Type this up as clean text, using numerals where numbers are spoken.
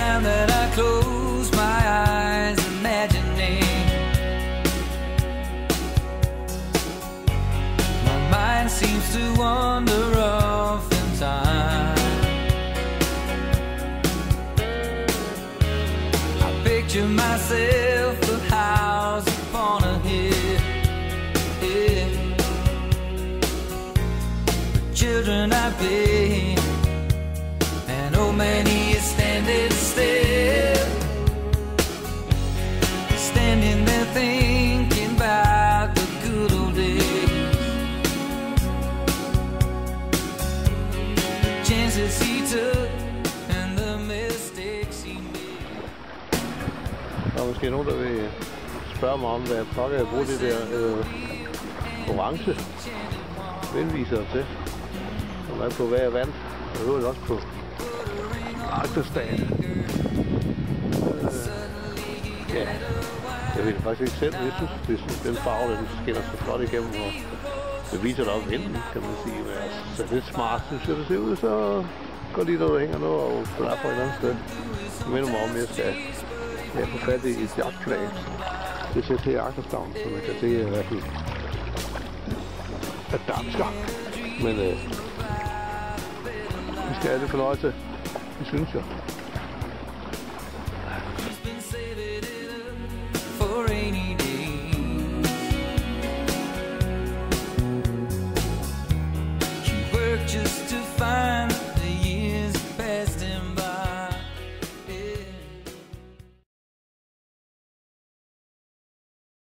time that I close my eyes, imagining my mind seems to wander off in time. I picture myself a house upon a hill, children I play, an old man he is standing still, standing there thinking about the good old days, the chances he took and the mistakes he made. Der er måske nogen, der vil spørge mig om, hvad pokker jeg bruger det der orange vindviser til. Som er på hver vand, og øvrigt også på agterstagen. Ja, jeg ved det faktisk ikke selv, men jeg synes, den farve, den skinner så flot igennem, og det viser dig vinden, kan man sige. Men så det er smart, synes jeg, det ser ud, så går lige, når du hænger noget og spiller på et eller andet sted. Jeg minder mig om, at jeg skal få fat i et jagtflag. Det sætter her i agterstagen, så man kan se i hvert fald, at der er gang. Men vi skal have det fornøjelse, det synes jeg.